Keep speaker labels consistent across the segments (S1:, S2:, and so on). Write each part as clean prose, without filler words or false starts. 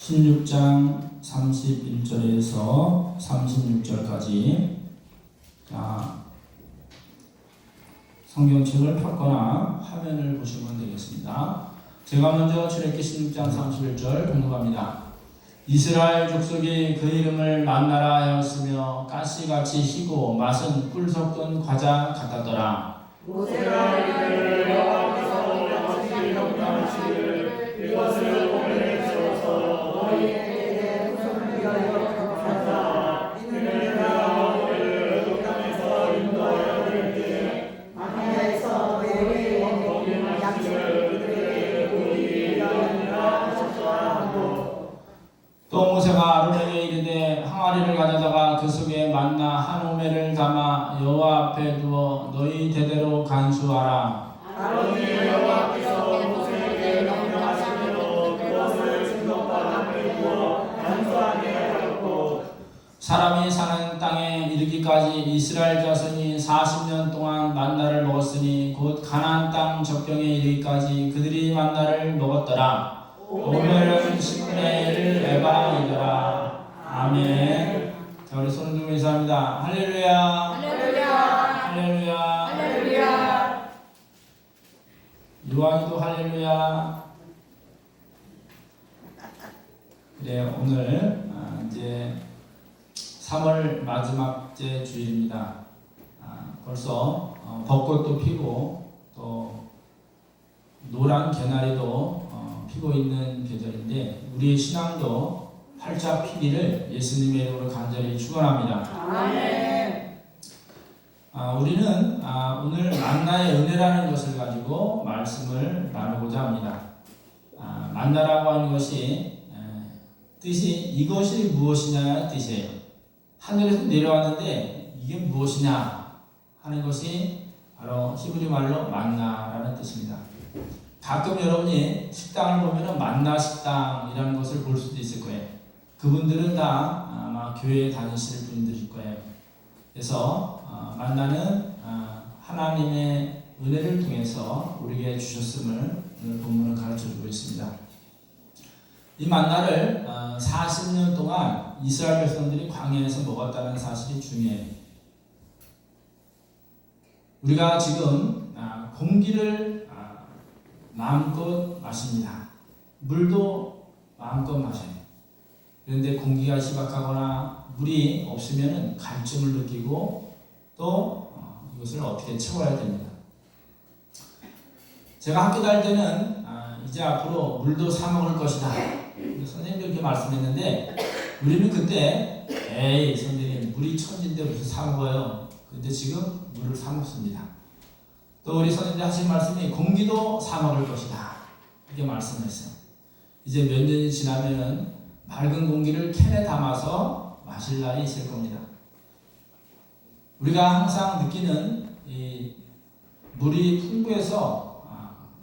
S1: 16장 31절에서 36절까지 성경책을 펼거나 화면을 보시면 되겠습니다. 제가 먼저 출애굽기 16장 31절 공독합니다. 이스라엘 족속이 그 이름을 만나라 하였으며 가시같이 희고 맛은 꿀 섞은 과자 같았더라.
S2: 모세가 이르기를 여호와께서 이같이 명령하시기를 이것을 오늘에 채워서 너희에게 후손을 위하여 감사하라. 이는 내가 너희를 애굽 땅에서 인도하여 낼 때에 광야에서 너희의 먹는 양식을 그들에게 보이게 하리라 하셨다 하고.
S1: 또 모세가 아론에게 이르되 항아리를 가져다가 그 속에 만나 한 오멜을 담아 여호와 앞에 두어 너희 대대로 간수하라.
S2: 아론이 여호와께서 모세에게 명령하신 대로 그것을 증거판 앞에 두어 간수하게 하였고,
S1: 사람이 사는 땅에 이르기까지 이스라엘 자손이 40년 동안 만나를 먹었으니 곧 가나안 땅 적경에 이르기까지 그들이 만나를 먹었더라. 오멜은 10분의 1 에바이더라. 아멘. 자, 우리 손을 들고 인사합니다. 할렐루야.
S3: 할렐루야.
S1: 할렐루야.
S3: 할렐루야.
S1: 요한이도 할렐루야. 그래, 오늘 이제 3월 마지막째 주일입니다. 벌써 벚꽃도 피고 또 노란 개나리도 피고 있는 계절인데 우리의 신앙도 활짝 피기를 예수님의 이름으로 간절히 축원합니다.
S3: 아멘.
S1: 우리는 오늘 만나의 은혜라는 것을 가지고 말씀을 나누고자 합니다. 만나라고 하는 것이 뜻이 이것이 무엇이냐의 뜻이에요. 하늘에서 내려왔는데 이게 무엇이냐 하는 것이 바로 히브리 말로 만나라는 뜻입니다. 가끔 여러분이 식당을 보면 만나 식당이라는 것을 볼 수도 있을 거예요. 그분들은 다 아마 교회에 다니시는 분들일 거예요. 그래서 만나는 하나님의 은혜를 통해서 우리에게 주셨음을 오늘 본문은 가르쳐주고 있습니다. 이 만나를 40년 동안 이스라엘 백성들이 광야에서 먹었다는 사실이 중요해요. 우리가 지금 공기를 마음껏 마십니다. 물도 마음껏 마셔요. 그런데 공기가 희박하거나 물이 없으면 갈증을 느끼고 또 이것을 어떻게 채워야 됩니다. 제가 학교 다닐 때는 이제 앞으로 물도 사 먹을 것이다. 선생님도 이렇게 말씀했는데 우리는 그때 에이 선생님 물이 천진데 무슨 사 먹어요. 근데 지금 물을 사 먹습니다. 또 우리 선생님들 하신 말씀이 공기도 사 먹을 것이다. 이렇게 말씀했어요. 이제 몇 년이 지나면은 맑은 공기를 캔에 담아서 마실 날이 있을 겁니다. 우리가 항상 느끼는 이 물이 풍부해서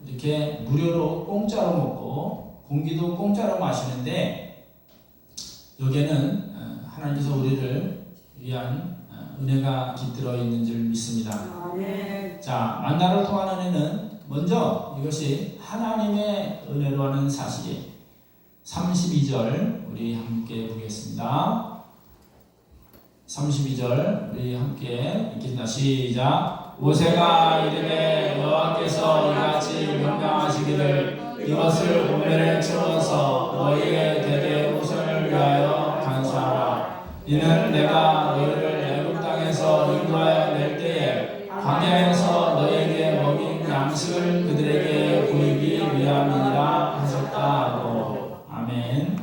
S1: 이렇게 무료로 공짜로 먹고 공기도 공짜로 마시는데 여기에는 하나님께서 우리를 위한 은혜가 깃들어 있는 줄 믿습니다.
S3: 아멘.
S1: 자, 만나를 통한 은혜는 먼저 이것이 하나님의 은혜로 하는 사실이에요. 32절 우리 함께 보겠습니다. 32절 우리 함께 읽겠습니다. 시작. 모세가 이르되 여호와께서 이같이 명령하시기를 이것을 오멜에 채워서 너희의 대대 후손을 위하여 간수하라. 이는 내가 너희를 애굽 땅에서 인도하여 낼 때에 광야에서 너희에게 먹인 양식을 그들에게 보이기 위함이니라 하셨다 하고. 아멘.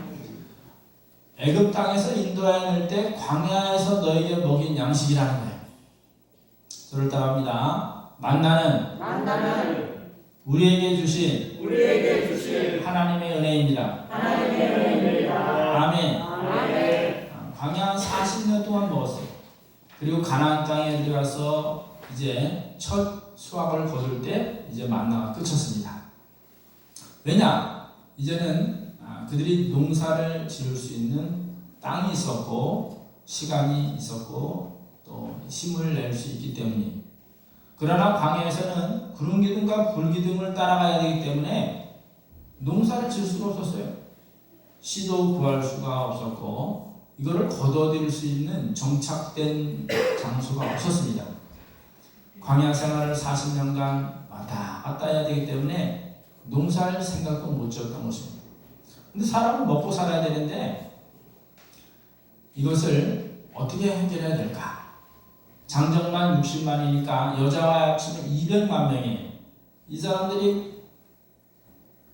S1: 애굽 땅에서 인도하여 낼 때 광야에서 너희에게 먹인 양식이라는 거예요. 저를 따라합니다. 만나는 우리에게 주신 하나님의 은혜입니다. 아멘. 광야 40년 동안 먹었어요. 그리고 가나안 땅에 들어가서 이제 첫 수확을 거둘 때 이제 만나가 끝쳤습니다. 왜냐? 이제는 그들이 농사를 지을 수 있는 땅이 있었고 시간이 있었고 또 힘을 낼 수 있기 때문에 그러나 광야에서는 구름 기둥과 불 기둥을 따라가야 되기 때문에 농사를 지을 수가 없었어요. 씨도 구할 수가 없었고 이거를 거둬들일 수 있는 정착된 장소가 없었습니다. 광야 생활을 40년간 왔다 갔다 해야 되기 때문에 농사할 생각도 못 지었던 것입니다. 근데 사람은 먹고 살아야 되는데 이것을 어떻게 해결해야 될까? 장정만 60만이니까 여자와 합치면 200만 명이에요. 이 사람들이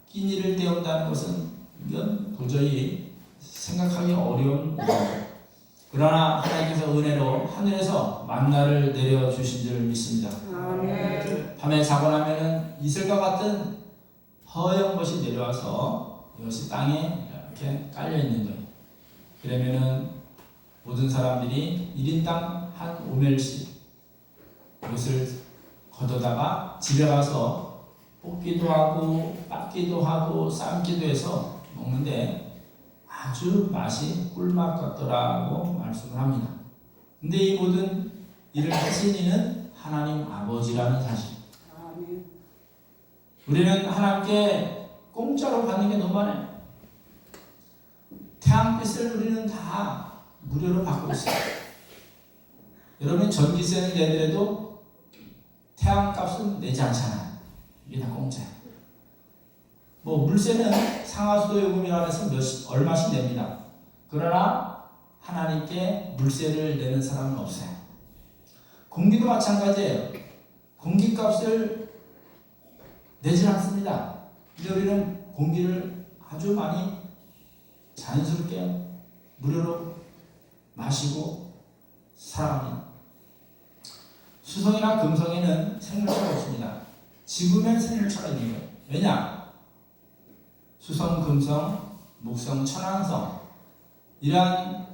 S1: 끼니를 때운다는 것은 이건 도저히 생각하기 어려운 일입니다. 그러나 하나님께서 은혜로 하늘에서 만나를 내려주신 줄 믿습니다.
S3: 아멘.
S1: 밤에 자고 나면은 이슬과 같은 허연 것이 내려와서 이것이 땅에 이렇게 깔려 있는 거예요. 그러면은 모든 사람들이 1인당 한 5멜씩 이것을 걷어다가 집에 가서 볶기도 하고 빻기도 하고 삶기도 해서 먹는데 아주 맛이 꿀맛 같더라고 말씀을 합니다. 근데 이 모든 일을 하신 이는 하나님 아버지라는 사실.
S3: 아멘.
S1: 우리는 하나님께 공짜로 받는 게 너무 많아요. 태양빛을 우리는 다 무료로 받고 있어요. 여러분 전기세는 내더라도 태양값은 내지 않잖아요. 이게 다 공짜예요. 뭐 물세는 상하수도 요금이라고 해서 얼마씩 냅니다. 그러나 하나님께 물세를 내는 사람은 없어요. 공기도 마찬가지예요. 공기값을 내지 않습니다. 근데 우리는 공기를 아주 많이 자연스럽게 무료로 마시고 살아갑니다. 수성이나 금성에는 생물차가 없습니다. 지구면 생물차가 있는 거예요. 왜냐? 수성, 금성, 목성, 천왕성 이러한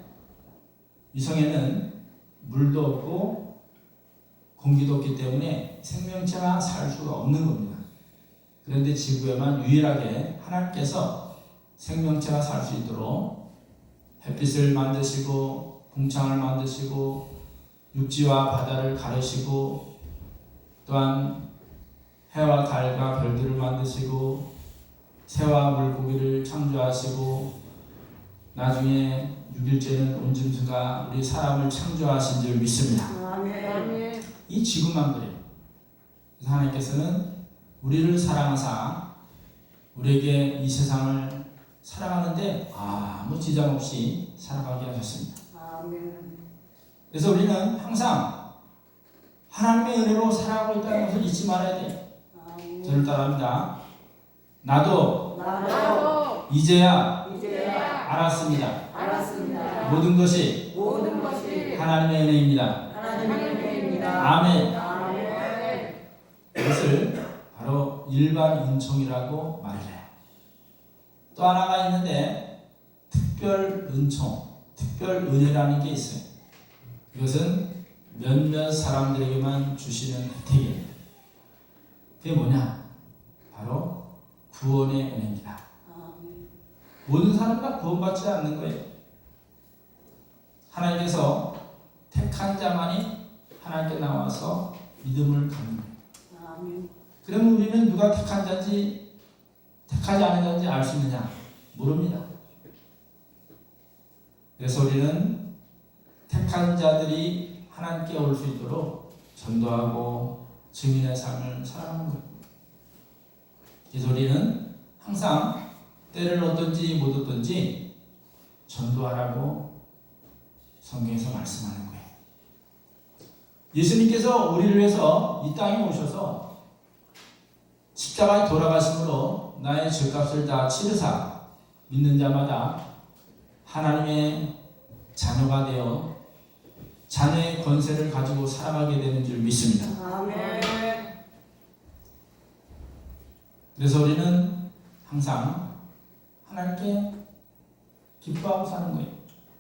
S1: 위성에는 물도 없고 공기도 없기 때문에 생명체가 살 수가 없는 겁니다. 그런데 지구에만 유일하게 하나님께서 생명체가 살 수 있도록 햇빛을 만드시고 궁창을 만드시고 육지와 바다를 가르시고 또한 해와 달과 별들을 만드시고 새와 물고기를 창조하시고 나중에 6일째는 온 짐승과 우리 사람을 창조하신 줄 믿습니다.
S3: 아멘.
S1: 이 지구만 그래요. 그래서 하나님께서는 우리를 사랑하사 우리에게 이 세상을 사랑하는데 아무 지장 없이 살아가게 하셨습니다.
S3: 아멘.
S1: 그래서 우리는 항상 하나님의 은혜로 살아가고 있다는 것을 잊지 말아야 돼요.
S3: 아멘.
S1: 저를 따라합니다. 나도
S3: 나도
S1: 이제야
S3: 이제야
S1: 알았습니다.
S3: 알았습니다.
S1: 모든 것이
S3: 모든 것이
S1: 하나님의 은혜입니다.
S3: 하나님의 은혜입니다.
S1: 아멘.
S3: 아멘.
S1: 이것을 바로 일반 은총이라고 말을 해요. 또 하나가 있는데 특별 은총, 특별 은혜라는 게 있어요. 이것은 몇몇 사람들에게만 주시는 혜택이에요. 그게 뭐냐? 바로 구원의 은혜입니다.
S3: 아멘.
S1: 모든 사람이 다 구원받지 않는 거예요. 하나님께서 택한 자만이 하나님께 나와서 믿음을 갖는 거예요.
S3: 아멘.
S1: 그러면 우리는 누가 택한 자인지 택하지 않은 자인지 알 수 있느냐? 모릅니다. 그래서 우리는 택한 자들이 하나님께 올 수 있도록 전도하고 증인의 삶을 살아가는 거예요. 그래서 우리는 항상 때를 얻든지 못 얻든지 전도하라고 성경에서 말씀하는 거예요. 예수님께서 우리를 위해서 이 땅에 오셔서 십자가에 돌아가심으로 나의 죄값을 다 치르사 믿는 자마다 하나님의 자녀가 되어 자녀의 권세를 가지고 살아가게 되는 줄 믿습니다.
S3: 아멘.
S1: 그래서 우리는 항상 하나님께 기뻐하고 사는 거예요.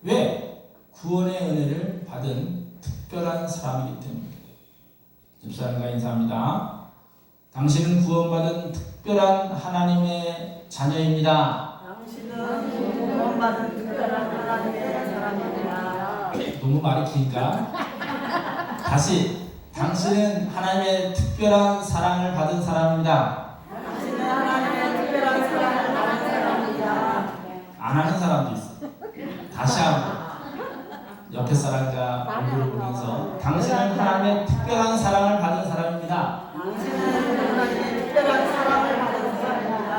S1: 왜? 구원의 은혜를 받은 특별한 사람이기 때문입니다. 집사님과 인사합니다. 당신은 구원받은 특별한 하나님의 자녀입니다.
S3: 당신은 구원받은 특별한 하나님의 사람입니다.
S1: 너무 말이 긴가? 다시 당신은 하나님의 특별한 사랑을 받은 사람입니다.
S3: 당신은 하나님의 특별한 사랑을 받은 사람입니다.
S1: 안 하는 사람도 있어. 다시 한번 옆에 사람과 얼굴을 보면서 당신은 하나님의 특별한 사랑을 받은 사람입니다.
S3: 당신은 하나님의 특별한 사랑을 받은 사람입니다.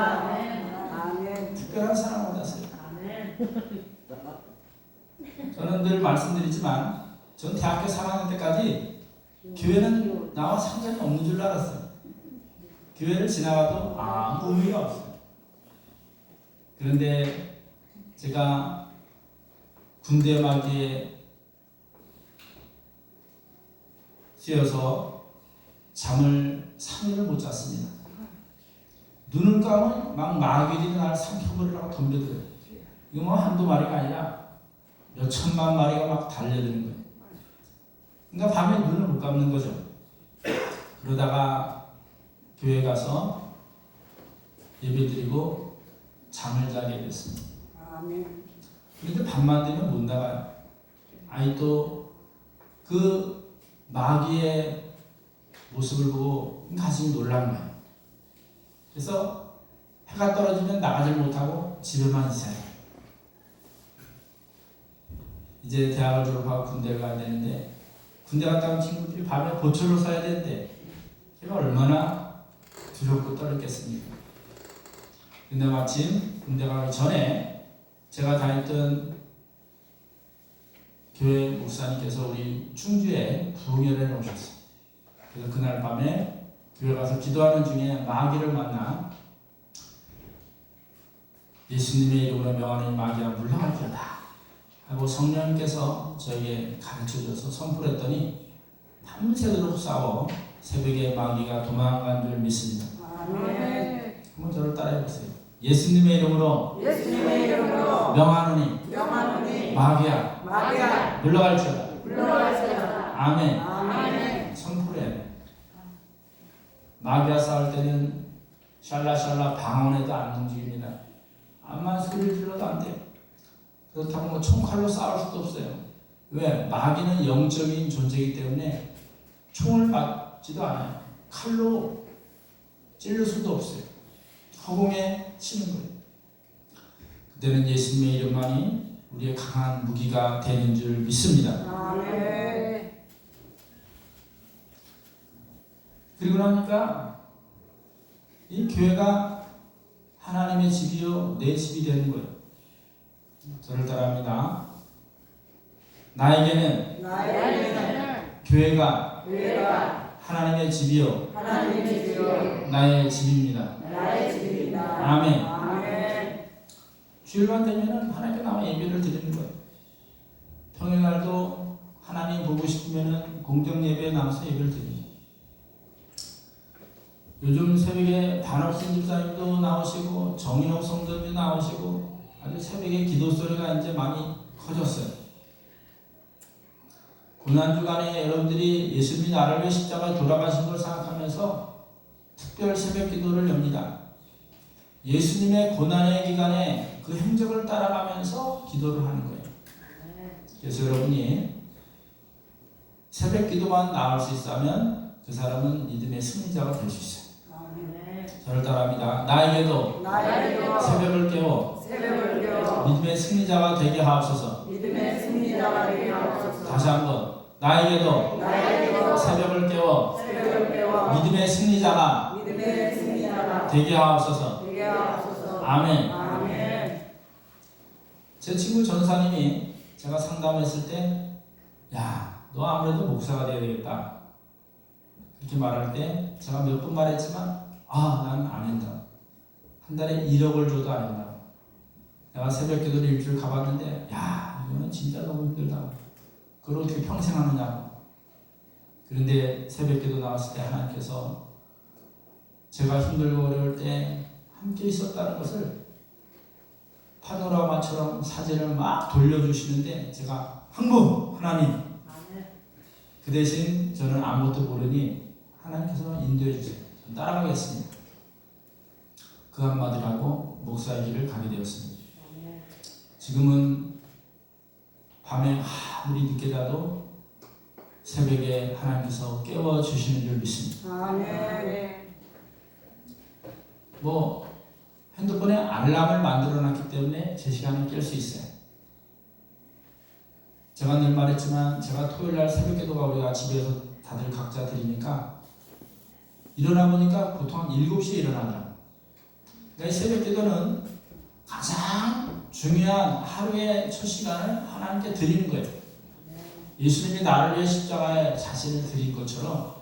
S3: 아멘.
S1: 특별한 사랑을 받았어요. 저는 늘 말씀드리지만 전 대학교 3학년 때까지 교회는 나와 상관이 없는 줄 알았어요. 교회를 지나가도 아무 의미가 없어요. 그런데 제가 군대 말기에 씌어서 잠을 3일을 못 잤습니다. 눈을 감으면 막 마귀들이 날 삼켜버리라고 덤벼들어요. 이거 뭐 한두 마리가 아니라 몇 천만 마리가 막 달려드는 거예요. 그러니까 밤에 눈을 못 감는 거죠. 그러다가 교회 가서 예배드리고 잠을 자게 됐습니다.
S3: 아멘.
S1: 그런데 밤만 되면 못 나가요. 아이 또 그 마귀의 모습을 보고 가슴이 놀란 거예요. 그래서 해가 떨어지면 나가질 못하고 집에만 있어요. 이제 대학을 졸업하고 군대를 가야 되는데 군대 갔다 온 친구들이 밤에 보초를 써야 되는데 제가 얼마나 두렵고 떨었겠습니까? 근데 마침 군대 가기 전에 제가 다녔던 교회 목사님께서 우리 충주에 부흥회를 해놓으셨어요. 그래서 그날 밤에 교회 가서 기도하는 중에 마귀를 만나 예수님의 이름으로 명하는 마귀야 물러갈지어다 하고 성령님께서 저에게 가르쳐줘서 선포했더니 밤새도록 싸워 새벽에 마귀가 도망간 줄 믿습니다.
S3: 아멘.
S1: 한번 저를 따라해보세요. 예수님의 이름으로
S3: 예수님의 이름으로
S1: 명하노니
S3: 명하노니
S1: 마귀야
S3: 마귀야
S1: 물러갈지어다.
S3: 물러갈지어다.
S1: 아멘.
S3: 아멘.
S1: 선포해야 돼. 마귀와 싸울 때는 샬라샬라 방언에도 안 움직입니다. 암만 소리를 질러도 안 돼요. 그렇다고 뭐 총칼로 싸울 수도 없어요. 왜? 마귀는 영적인 존재이기 때문에 총을 맞지도 않아요. 칼로 찔릴 수도 없어요. 허공에 치는 거예요. 그때는 예수님의 이름만이 우리의 강한 무기가 되는 줄 믿습니다.
S3: 아멘.
S1: 그리고 나니까 이 교회가 하나님의 집이요 내 집이 되는 거예요. 저를 따라합니다. 나에게는 교회가 하나님의 집이요
S3: 하나님의 집이요
S1: 나의 집입니다.
S3: 나의 집입니다.
S1: 아멘.
S3: 아멘.
S1: 주일만 되면은 하나님께 나와 예배를 드리는 거예요. 평일날도 하나님 보고 싶으면은 공정 예배에 나와서 예배를 드립니다. 요즘 새벽에 반옥신 집사님도 나오시고 정인옥 성도님도 나오시고 아주 새벽에 기도 소리가 이제 많이 커졌어요. 고난주간에 여러분들이 예수님이 나를 위해 십자가에 돌아가신 걸 생각하면서 특별 새벽 기도를 엽니다. 예수님의 고난의 기간에 그 행적을 따라가면서 기도를 하는 거예요. 그래서 여러분이 새벽 기도만 나올 수 있다면 그 사람은 믿음의 승리자가 될 수 있어요. 저를 따라합니다. 나에게도 새벽을 깨워 믿음의 승리자가 되게 하옵소서.
S3: 믿음의 승리자가 되게 하옵소서.
S1: 다시 한번 나에게도 새벽을 깨워 믿음의 승리자가 되게 하옵소서.
S3: 되게 하옵소서.
S1: 아멘.
S3: 아멘.
S1: 제 친구 전사님이 제가 상담했을 때, 야, 너 아무래도 목사가 돼야 되겠다. 이렇게 말할 때 제가 몇 번 말했지만, 난 안 한다. 한 달에 1억을 줘도 안 한다. 내가 새벽 기도를 일주일 가봤는데, 야, 이거는 진짜 너무 힘들다. 그걸 어떻게 평생 하느냐고. 그런데 새벽 기도 나왔을 때 하나님께서 제가 힘들고 어려울 때 함께 있었다는 것을 파노라마처럼 사진을 막 돌려주시는데 제가 항복 하나님 그 대신 저는 아무것도 모르니 하나님께서 인도해 주세요. 저는 따라가겠습니다. 그 한마디를 하고 목사의 길을 가게 되었습니다. 지금은 밤에 아무리 늦게 자도 새벽에 하나님께서 깨워주시는 줄 믿습니다.
S3: 아멘.
S1: 뭐 핸드폰에 알람을 만들어놨기 때문에 제 시간에 깰 수 있어요. 제가 늘 말했지만 제가 토요일날 새벽기도가 우리가 집에서 다들 각자 드리니까 일어나 보니까 보통 한 7시에 일어나더라고요. 그러니까 이 새벽기도는 가장 중요한 하루의 첫 시간을 하나님께 드리는 거예요. 예수님이 나를 위해 십자가에 자신을 드린 것처럼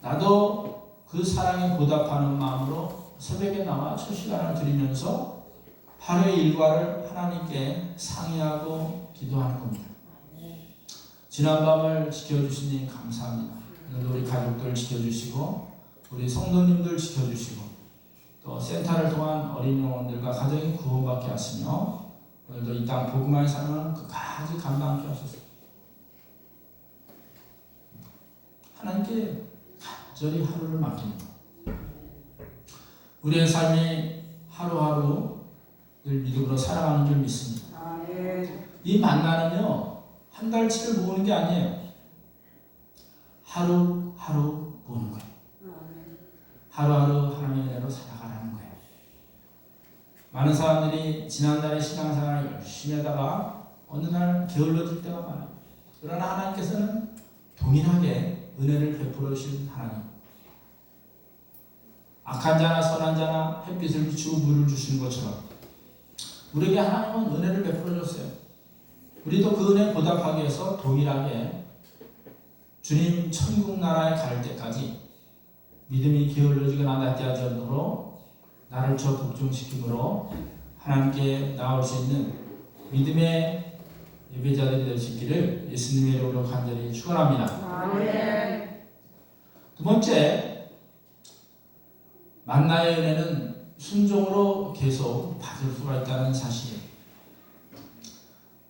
S1: 나도 그 사랑에 보답하는 마음으로 새벽에 나와 첫 시간을 드리면서 하루의 일과를 하나님께 상의하고 기도하는 겁니다. 지난밤을 지켜주신 님 감사합니다. 오늘도 우리 가족들 지켜주시고 우리 성도님들 지켜주시고 또 센터를 통한 어린 영혼들과 가정이 구원받게 하시며 오늘도 이 땅 복음만이 사는 끝까지 감당하게 하소서. 하나님께 간절히 하루를 맡깁니다. 우리의 삶이 하루하루 늘 믿음으로 살아가는 줄 믿습니다.
S3: 아멘.
S1: 이 만나는요 한 달치를 모으는 게 아니에요. 하루하루 모으는 거예요. 하루하루 하나님의 은혜로 살아가라는 거예요. 많은 사람들이 지난달에 신앙생활을 열심히 하다가 어느 날 게을러질 때가 많아요. 그러나 하나님께서는 동일하게 은혜를 베풀어 주신 하나님. 악한 자나 선한 자나 햇빛을 비추고 물을 주시는 것처럼 우리에게 하나님은 은혜를 베풀어 줬어요. 우리도 그 은혜에 보답하기 위해서 동일하게 주님 천국 나라에 갈 때까지 믿음이 게을러지거나 낫게 하지 않도록 나를 저 복종시킴으로 하나님께 나올 수 있는 믿음의 예배자들이 될 수 있기를 예수님의 이름으로 간절히 축원합니다.
S3: 아멘.
S1: 두 번째, 만나의 은혜는 순종으로 계속 받을 수가 있다는 사실이에요.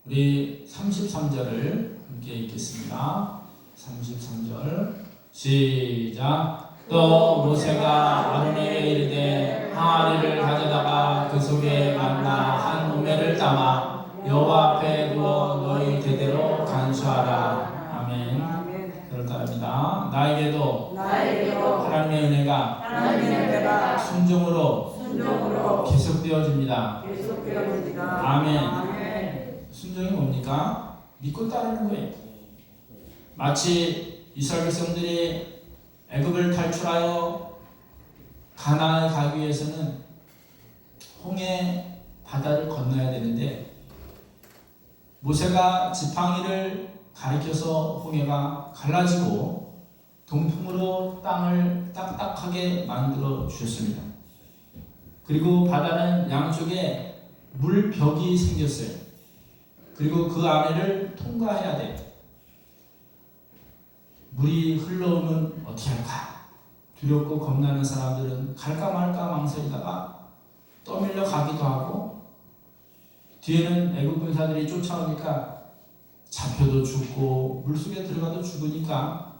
S1: 우리 33절을 함께 읽겠습니다. 33절 시작. 또 모세가 아론에게 이르되 항아리를 가져다가 그 속에 만나 한 오멜을 담아 여호와 앞에 두어 너희 대대로 간수하라. 아멘.
S3: 아멘.
S1: 그럴 따릅니다. 나에게도
S3: 나에게도
S1: 하나님의 은혜가
S3: 하나님의 은혜가
S1: 순종으로
S3: 순종으로
S1: 계속되어집니다.
S3: 계속되어집니다.
S1: 아멘.
S3: 아멘.
S1: 순종이 뭡니까? 믿고 따르는 거예요. 마치 이스라엘 백성들이 애굽을 탈출하여 가나안에 가기 위해서는 홍해 바다를 건너야 되는데 모세가 지팡이를 가리켜서 홍해가 갈라지고 동풍으로 땅을 딱딱하게 만들어 주셨습니다. 그리고 바다는 양쪽에 물벽이 생겼어요. 그리고 그 안에를 통과해야 돼요. 물이 흘러오면 어떻게 할까? 두렵고 겁나는 사람들은 갈까 말까 망설이다가 떠밀려 가기도 하고 뒤에는 애국 군사들이 쫓아오니까 잡혀도 죽고 물속에 들어가도 죽으니까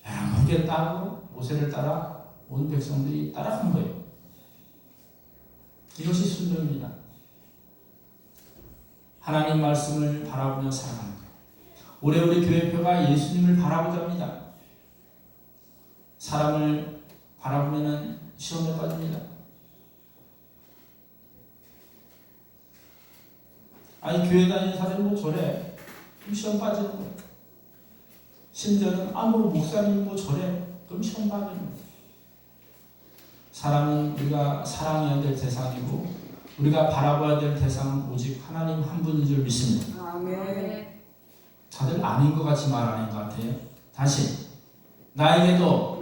S1: 함께 따르고 모세를 따라 온 백성들이 따라간 거예요. 이것이 순종입니다. 하나님 말씀을 바라보며 살아가는 거예요. 올해 우리 교회표가 예수님을 바라보자 합니다. 사람을 바라보면 시험에 빠집니다. 아니 교회 다니는 사람이 뭐 저래? 그럼 시험 빠지는 거예요. 심지어는 뭐 목사님 뭐 저래? 그럼 시험 빠지는 거예요. 사람은 우리가 사랑해야 될 대상이고 우리가 바라봐야 될 대상은 오직 하나님 한 분인 줄 믿습니다.
S3: 아멘.
S1: 다들 아닌 것 같이 말하는 것 같아요. 다시 나에게도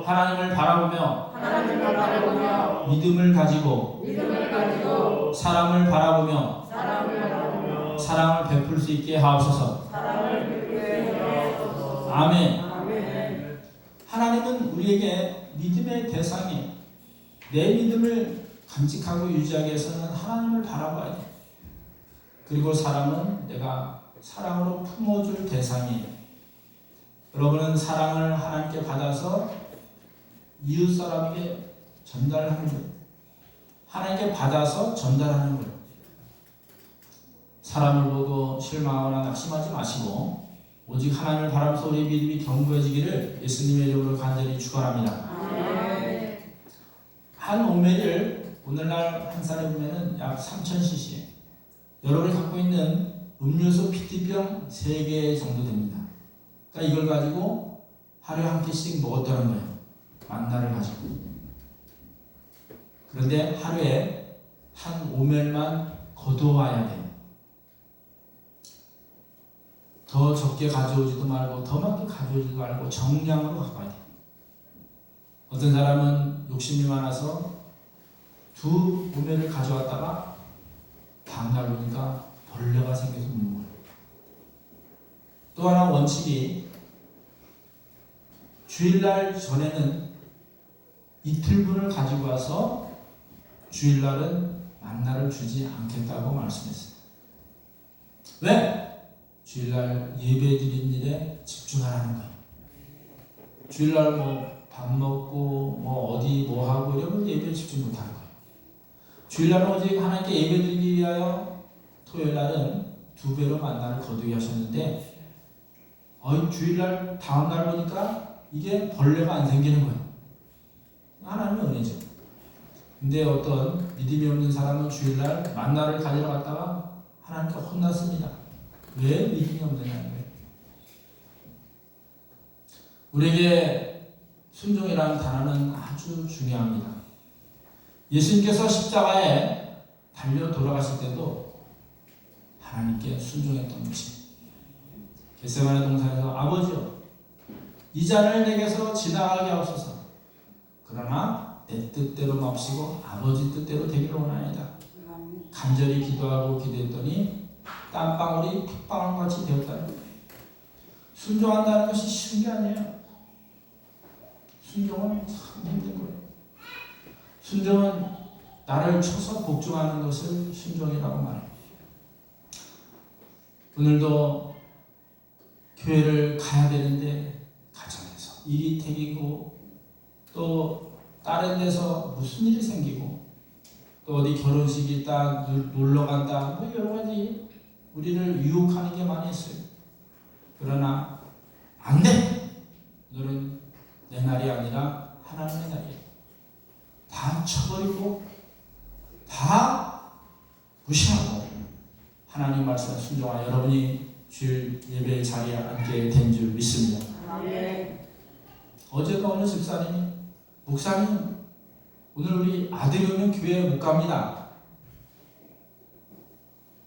S1: 하나님을 바라보며 믿음을 가지고 사람을 바라보며 사랑을 베풀 수 있게 하옵소서. 아멘. 하나님은 우리에게 믿음의 대상이에요. 내 믿음을 간직하고 유지하기 위해서는 하나님을 바라봐야 돼. 그리고 사람은 내가 사랑으로 품어줄 대상이에요. 여러분은 사랑을 하나님께 받아서 이웃 사람에게 전달하는 거예요. 하나님께 받아서 전달하는 거예요. 사람을 보고 실망하거나 낙심하지 마시고 오직 하나님을 바라면서 우리 믿음이 견고해지기를 예수님의 이름으로 간절히 축원합니다. 한 오멜을 오늘날 한 산에 보면은 약 3000cc. 여러분이 갖고 있는 음료수 PT병 3개 정도 됩니다. 그러니까 이걸 가지고 하루에 한 끼씩 먹었다는 거예요. 만나를 가지고. 그런데 하루에 한 오멜만 거두어와야 돼요. 더 적게 가져오지도 말고 더 많게 가져오지도 말고 정량으로 갖고 와야 돼요. 어떤 사람은 욕심이 많아서 2 오멜을 가져왔다가 다음날 보니까 벌레가 생겨서 못 먹어요. 또 하나 원칙이 주일날 전에는 이틀분을 가지고 와서 주일날은 만나를 주지 않겠다고 말씀했어요. 왜? 주일날 예배 드린 일에 집중하라는 거예요. 주일날 뭐 밥 먹고 뭐 어디 뭐 하고 이러면 예배에 집중 못하는 거예요. 주일날은 오직 하나님께 예배 드리기 위하여 토요일날은 2배로 만나를 거두게 하셨는데 주일날 다음날 보니까 이게 벌레가 안 생기는 거예요. 하나님의 은혜죠. 근데 어떤 믿음이 없는 사람은 주일날 만나를 가지러 갔다가 하나님께 혼났습니다. 왜 믿음이 없느냐는 거예요. 우리에게 순종이라는 단어는 아주 중요합니다. 예수님께서 십자가에 달려 돌아가실 때도 하나님께 순종했던 것이 겟세마네 동산에서 아버지여 이 잔을 내게서 지나가게 하옵소서. 그러나 내 뜻대로 맙시고 아버지 뜻대로 되기를 원하나이다. 간절히 기도하고 기도했더니 땀방울이 핏방울같이 되었다는 거예요. 순종한다는 것이 쉬운 게 아니에요. 순종은 참 힘든 거예요. 순종은 나를 쳐서 복종하는 것을 순종이라고 말해요. 오늘도 교회를 가야 되는데 가정에서 일이 생기고 또 다른 데서 무슨 일이 생기고 또 어디 결혼식이 있다 놀러 간다 뭐 여러 가지 우리를 유혹하는 게 많이 있어요. 그러나 안 돼! 오늘은 내 날이 아니라 하나님의 날이에요. 다 쳐버리고 다 무시하고 하나님 말씀에 순종하여 여러분이 주일 예배 자리에 앉게 된 줄 믿습니다. 어제도 어느 집사님이 목사님 오늘 우리 아들이 오면 교회에 못 갑니다.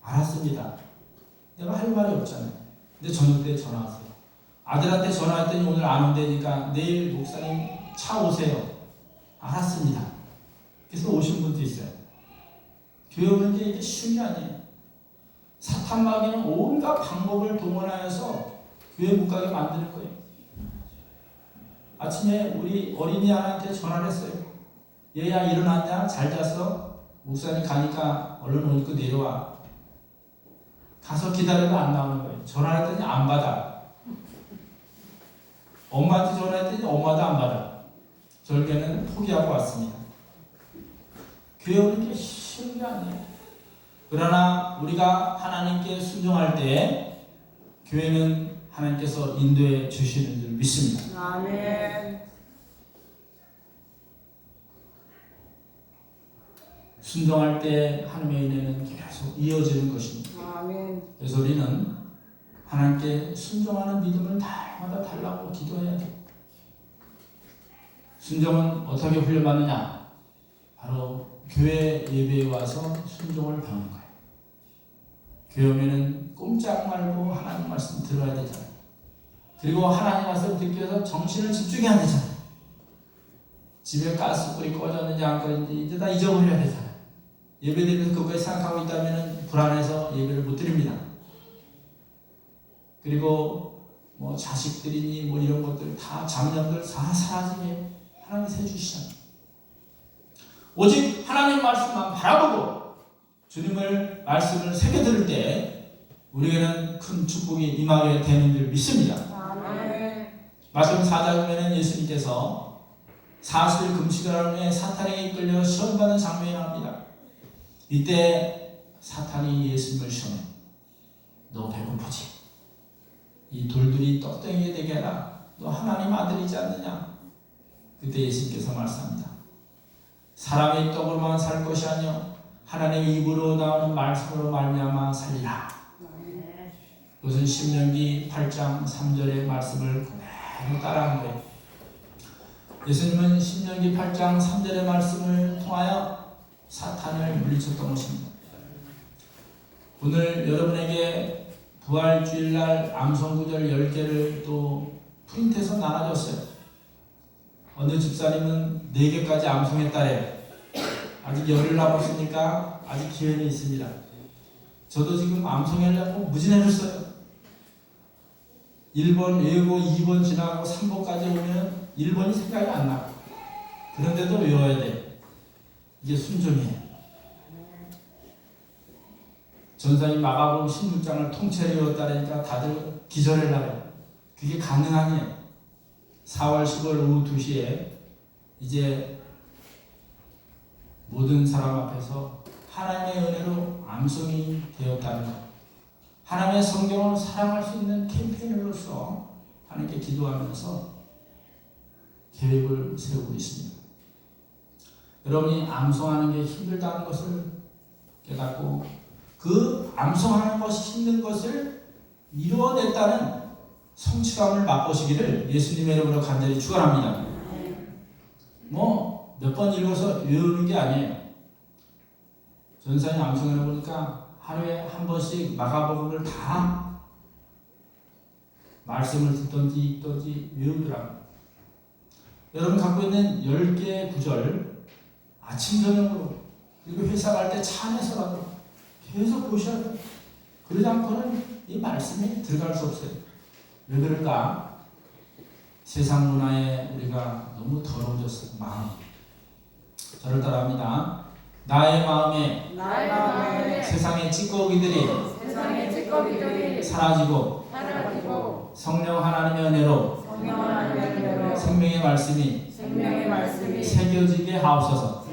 S1: 알았습니다. 내가 할 말이 없잖아요. 근데 저녁 때 전화 왔어요. 아들한테 전화했더니 오늘 안 온다니까 내일 목사님 차 오세요. 알았습니다. 그래서 오신 분도 있어요. 교회 오는 게 이게 쉬운 게 아니에요. 사탄 마귀는 온갖 방법을 동원하여서 교회 못 가게 만드는 거예요. 아침에 우리 어린이 하나한테 전화를 했어요. 얘야 일어났냐? 잘 잤어? 목사님 가니까 얼른 옷 입고 내려와. 가서 기다려도 안 나오는 거예요. 전화했더니 안 받아. 엄마한테 전화했더니 엄마도 안 받아. 결국에는 포기하고 왔습니다. 교회 오는 게 쉬운 게 아니에요. 그러나 우리가 하나님께 순종할 때 교회는 하나님께서 인도해 주시는 줄 믿습니다.
S3: 아멘.
S1: 순종할 때 하나님의 은혜는 계속 이어지는 것입니다.
S3: 아멘.
S1: 그래서 우리는 하나님께 순종하는 믿음을 날마다 달라고 기도해야 돼요. 순종은 어떻게 훈련받느냐? 바로 교회 예배에 와서 순종을 배우는 거예요. 교회 오면은 꼼짝 말고 하나님 말씀 들어야 되잖아요. 그리고 하나님 말씀 듣기 위해서 정신을 집중해야 되잖아요. 집에 가스불이 꺼졌는지 안 꺼졌는지 이제 다 잊어버려야 되잖아요. 예배 드리면서 그거에 생각하고 있다면 불안해서 예배를 못 드립니다. 그리고 뭐 자식들이니 뭐 이런 것들 다 잡념들 다 사라지게 하나님께서 해주시잖아요. 오직 하나님 말씀만 바라보고 주님을 말씀을 새겨 들을 때 우리에게는 큰 축복이 임하게 되는 줄 믿습니다.
S3: 아멘.
S1: 말씀 4장에 보면 예수님께서 40일 금식을 하는 후에 사탄에게 이끌려 시험받는 장면이 나옵니다. 이때 사탄이 예수님을 시험해. 너 배고프지? 이 돌들이 떡덩이게 되게 해라. 너 하나님 아들이지 않느냐? 그때 예수님께서 말씀합니다. 사람의 떡으로만 살 것이 아니요 하나님의 입으로 나오는 말씀으로 말미암아 살리라. 그것은 신명기 8장 3절의 말씀을 그대로 따라한 거예요. 예수님은 신명기 8장 3절의 말씀을 통하여 사탄을 물리쳤던 것입니다. 오늘 여러분에게 부활주일날 암송구절 10개를 또 프린트해서 나눠줬어요. 어느 집사님은 4개까지 암송했다래요. 아직 열흘 남았으니까 아직 기회는 있습니다. 저도 지금 암송하려고 무진애를 써요. 1번 외우고 2번 지나가고 3번까지 오면 1번이 생각이 안 나. 그런데도 외워야 돼. 이게 순종이에요. 전사님 마가복음 16장을 통째로 외웠다니까 다들 기절하려고. 그게 가능하냐? 4월 10월 오후 2시에 이제 모든 사람 앞에서 하나님의 은혜로 암송이 되었다는 것. 하나님의 성경을 사랑할 수 있는 캠페인으로서 하나님께 기도하면서 계획을 세우고 있습니다. 여러분이 암송하는 게 힘들다는 것을 깨닫고 그 암송하는 것이 힘든 것을 이루어냈다는 성취감을 맛보시기를 예수님의 이름으로 간절히 축원합니다. 뭐 몇 번 읽어서 외우는 게 아니에요. 전사님 암송해 보니까 하루에 한 번씩 마가복음을 다 말씀을 듣던지 읽던지 외우더라고요. 여러분 갖고 있는 10개의 구절 아침 저녁으로 그리고 회사 갈 때 차 안에서라도 계속 보셔야 돼요. 그러지 않고는 이 말씀에 들어갈 수 없어요. 왜 그럴까? 세상 문화에 우리가 너무 더러워졌어요. 마음. 저를 따라합니다. 나의 마음에 세상의 찌꺼기들이 사라지고 성령 하나님의 은혜로 생명의 말씀이 새겨지게 하옵소서.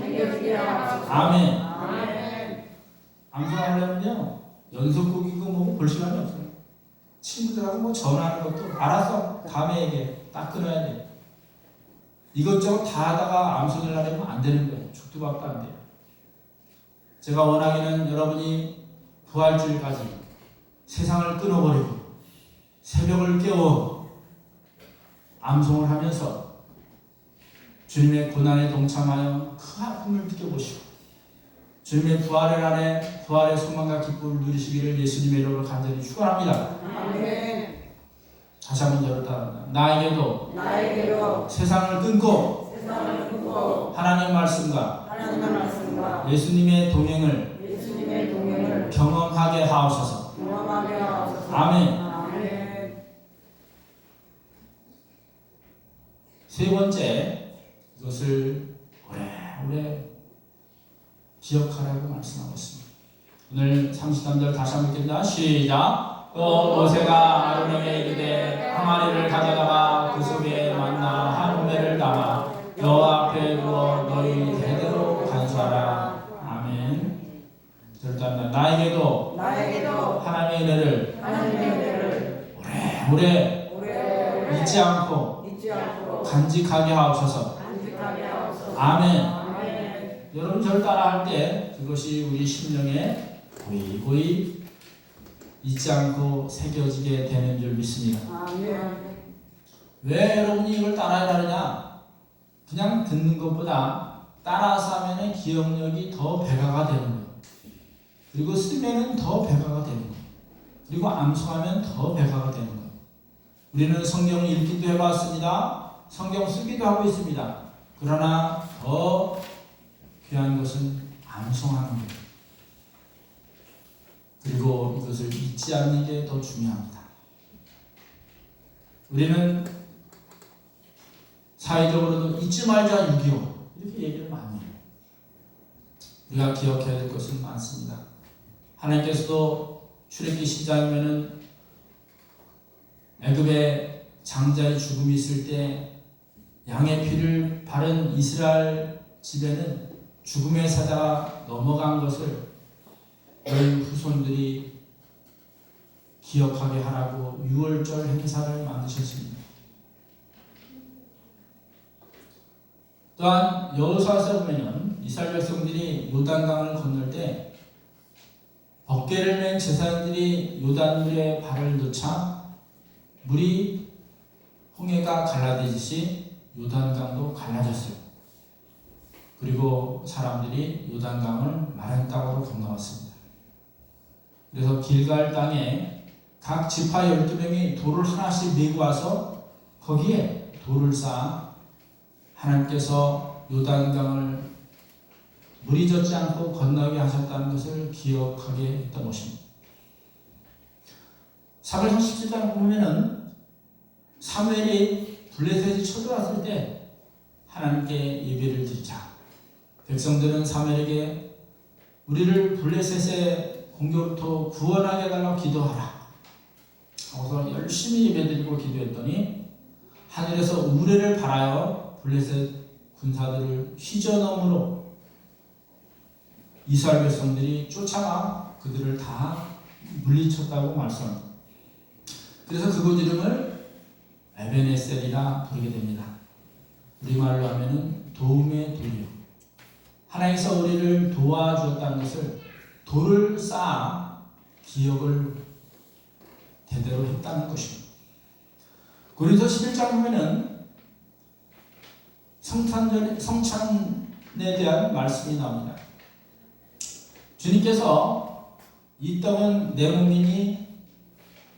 S1: 아멘. 암송하려면요 연속곡이고 뭐 볼 시간이 없어요. 친구들하고 뭐 전화하는 것도 알았어 다음에 얘기해. 딱 끊어야 돼. 이것저것 다 하다가 암송을 하려면 안 되는 거예요. 죽도 밥도 안 돼요. 제가 원하기는 여러분이 부활주일까지 세상을 끊어버리고 새벽을 깨워 암송을 하면서 주님의 고난에 동참하여 큰 아픔을 느껴보시고 주님의 부활의 날에 부활의 소망과 기쁨을 누리시기를 예수님의 이름으로 간절히 축원합니다.
S3: 아멘.
S1: 다시 한번 저를 따릅니다. 나에게도 세상을 끊고 하나님의 말씀과 예수님의 동행을 경험하게 하옵소서. 아멘. 세 번째, 이것을 오래오래 기억하라고 말씀하고 있습니다. 오늘 33절 다시 한번 읽겠습니다. 시작. 또 모세가 아론에게 이르되 항아리를 가져다가 그 속에 만나 한 오매를 담아 여호와 앞에 두어 너희 대대로 간수하라. 아멘. 절단다. 나에게도 하나님의 은혜를 오래오래 잊지 않고 간직하게 하옵소서. 아멘. 여러분 절 따라할 때 그것이 우리 심령에 고이 잊지 않고 새겨지게 되는 줄 믿습니다. 왜 여러분이 이걸 따라야 하느냐? 그냥 듣는 것보다 따라서 하면 기억력이 더 배가가 되는 거예요. 그리고 쓰면 더 배가가 되는 거예요. 그리고 암송하면 더 배가가 되는 거예요. 우리는 성경을 읽기도 해봤습니다. 성경 쓰기도 하고 있습니다. 그러나 더 귀한 것은 암송하는 거예요. 그리고 이것을 잊지 않는 게 더 중요합니다. 우리는 사회적으로도 잊지 말자 6.25 이렇게 얘기를 많이 해요. 우리가 기억해야 될 것은 많습니다. 하나님께서도 출애굽기 10장이면은 애굽에 장자의 죽음이 있을 때 양의 피를 바른 이스라엘 집에는 죽음의 사자가 넘어간 것을 너희 후손들이 기억하게 하라고 유월절 행사를 만드셨습니다. 또한 여호수아서 보면은 이스라엘 백성들이 요단강을 건널 때 법궤를 맨 제사장들이 요단물에 발을 넣자 물이 홍해가 갈라지듯이 요단강도 갈라졌어요. 그리고 사람들이 요단강을 마른 땅으로 건너왔습니다. 그래서 길갈 땅에 각 지파 12명이 돌을 하나씩 메고 와서 거기에 돌을 쌓아 하나님께서 요단강을 물이 젖지 않고 건너게 하셨다는 것을 기억하게 했던 것입니다. 사무엘 37장 보면은 사무엘이 블레셋이 쳐들어왔을 때 하나님께 예배를 드리자. 백성들은 사무엘에게 우리를 블레셋의 공격부터 구원하게 해달라고 기도하라 하고서 열심히 예배드리고 기도했더니 하늘에서 우레를 발하여 블레셋 군사들을 휘저넘으로 이스라엘 백성들이 쫓아가 그들을 다 물리쳤다고 말씀합니다. 그래서 그곳 이름을 에베네셀이라 부르게 됩니다. 우리말로 하면은 도움의 돌이요. 하나님께서 우리를 도와주었다는 것을 돌을 쌓아 기억을 대대로 했다는 것입니다. 고린도 11장 보면은 성찬에 대한 말씀이 나옵니다. 주님께서 이 떡은 내 몸이니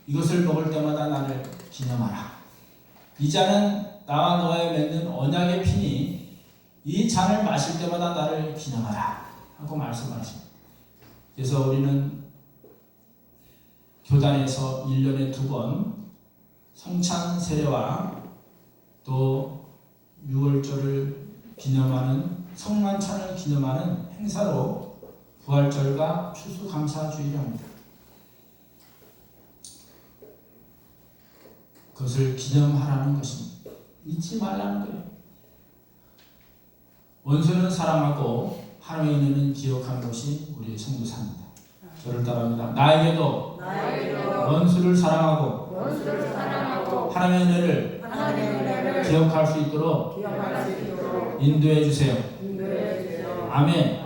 S1: 이것을 먹을 때마다 나를 기념하라. 이 잔은 나와 너와의 맺는 언약의 피니 이 잔을 마실 때마다 나를 기념하라 하고 말씀하십니다. 그래서 우리는 교단에서 1년에 2번 성찬 세례와 또 6월절을 기념하는 성만찬을 기념하는 행사로 부활절과 추수감사주의를 합니다. 그것을 기념하라는 것입니다. 잊지 말라는 거예요. 원수는 사랑하고 하나님의 은혜는 기억하는 것이 우리의 성도사입니다. 저를 따라합니다. 나에게도 원수를 사랑하고 하나님의 은혜를 기억할 수 있도록 인도해 주세요. 아멘.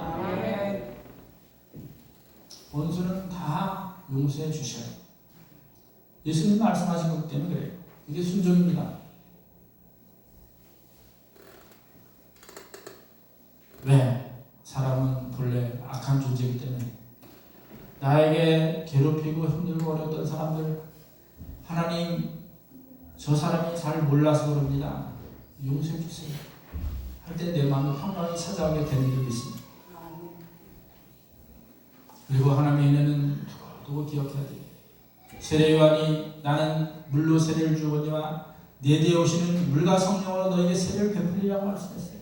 S1: 원수는 다 용서해 주셔요. 예수님 말씀하신 것 때문에 그래요. 이게 순종입니다. 왜? 사람은 본래 악한 존재이기 때문에 나에게 괴롭히고 힘들고 어려웠던 사람들 하나님 저 사람이 잘 몰라서 그럽니다. 용서해 주세요. 할 때 내 마음에 평강이 찾아오게 되는 일이 있습니다. 그리고 하나님의 은혜는 두고 기억해야 돼요. 세례요한이 나는 물로 세례를 주거니와 내 뒤에 오시는 물과 성령으로 너에게 세례를 베풀리라고 말씀했어요.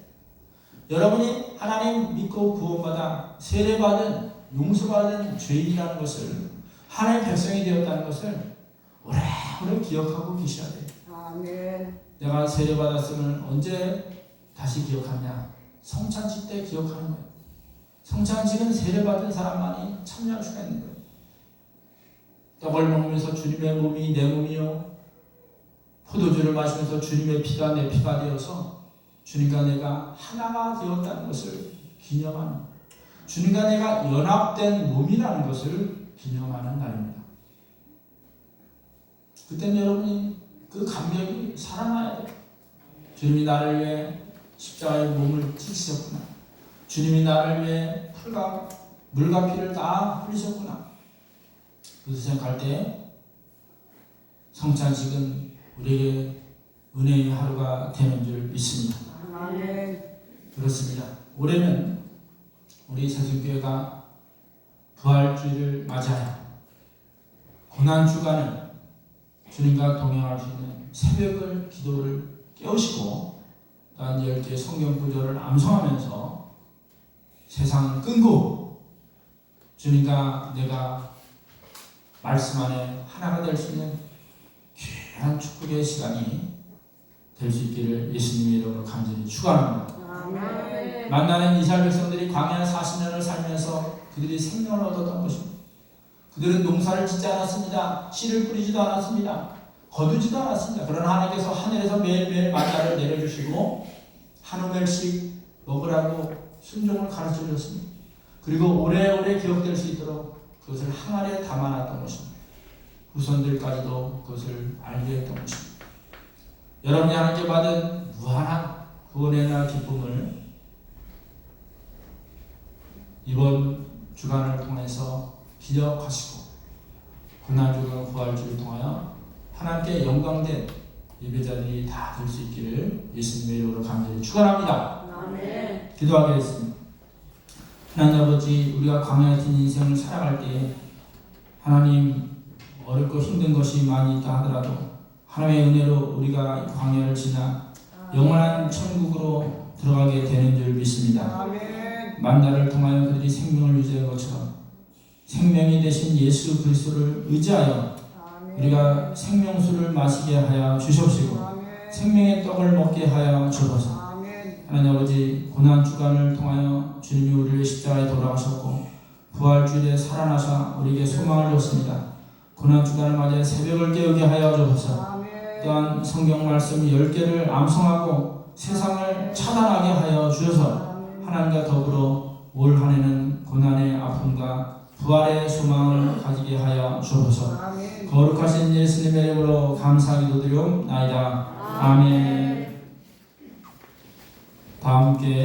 S1: 여러분이 하나님 믿고 구원받아 세례받은 용서받은 죄인이라는 것을 하나님의 백성이 되었다는 것을 오래오래 기억하고 계셔야 돼요.
S3: 아멘.
S1: 내가 세례받았음을 언제 다시 기억하냐? 성찬식 때 기억하는 거예요. 성찬식은 세례받은 사람만이 참여할 수가 있는 거예요. 떡을 먹으면서 주님의 몸이 내 몸이요 포도주를 마시면서 주님의 피가 내 피가 되어서 주님과 내가 하나가 되었다는 것을 기념하는, 주님과 내가 연합된 몸이라는 것을 기념하는 날입니다. 그때는 여러분이 그 감격이 살아나야 돼요. 주님이 나를 위해 십자가의 몸을 찢으셨구나. 주님이 나를 위해 물과 피를 다 흘리셨구나. 그것을 생각할 때 성찬식은 우리에게 은혜의 하루가 되는 줄 믿습니다.
S3: 아멘.
S1: 그렇습니다. 올해는 우리 세순교회가 부활주의를 맞이하여 고난주간을 주님과 동행할 수 있는 새벽을 기도를 깨우시고 또한 10개의 성경 구절을 암송하면서 세상을 끊고 주님과 내가 말씀 안에 하나가 될 수 있는 귀한 축복의 시간이 될 수 있기를 예수님의 이름으로 간절히 축원합니다.
S3: 아멘.
S1: 만나는 이스라엘 백성들이 광야 40년을 살면서 그들이 생명을 얻었던 것입니다. 그들은 농사를 짓지 않았습니다. 씨를 뿌리지도 않았습니다. 거두지도 않았습니다. 그러나 하나님께서 하늘에서 매일매일 만나를 내려주시고 한 우멜씩 먹으라고 순종을 가르쳐 주셨습니다. 그리고 오래오래 기억될 수 있도록 그것을 항아리에 담아놨던 것입니다. 후손들까지도 그것을 알게 했던 것입니다. 여러분이 하나님께 받은 무한한 구원의 기쁨을 이번 주간을 통해서 기억하시고 고난주간 부활주를 통하여 하나님께 영광된 예배자들이 다 될 수 있기를 예수님의 이름으로 간절히 축원합니다.
S3: 아멘.
S1: 기도하겠습니다. 하나님 아버지, 우리가 광야 같은 인생을 살아갈 때 하나님 어렵고 힘든 것이 많이 있다 하더라도 하나님의 은혜로 우리가 광야를 지나 영원한 천국으로 들어가게 되는 줄 믿습니다.
S3: 아멘.
S1: 만나를 통하여 그들이 생명을 유지한 것처럼 생명이 되신 예수 그리스도를 의지하여
S3: 아멘.
S1: 우리가 생명수를 마시게 하여 주시옵시고
S3: 아멘.
S1: 생명의 떡을 먹게 하여 주옵소서.
S3: 아멘.
S1: 하나님 아버지, 고난주간을 통하여 주님이 우리를 십자가에 돌아가셨고 부활주일에 살아나사 우리에게 소망을 줬습니다. 고난주간을 맞이해 새벽을 깨우게 하여 주옵소서.
S3: 아멘.
S1: 또한 성경 말씀 10개를 암송하고 세상을 차단하게 하여 주셔서 하나님과 더불어 올 한해는 고난의 아픔과 부활의 소망을 가지게 하여 주옵소서.
S3: 아멘.
S1: 거룩하신 예수님의 이름으로 감사 기도드리옵나이다. 아멘. 다 함께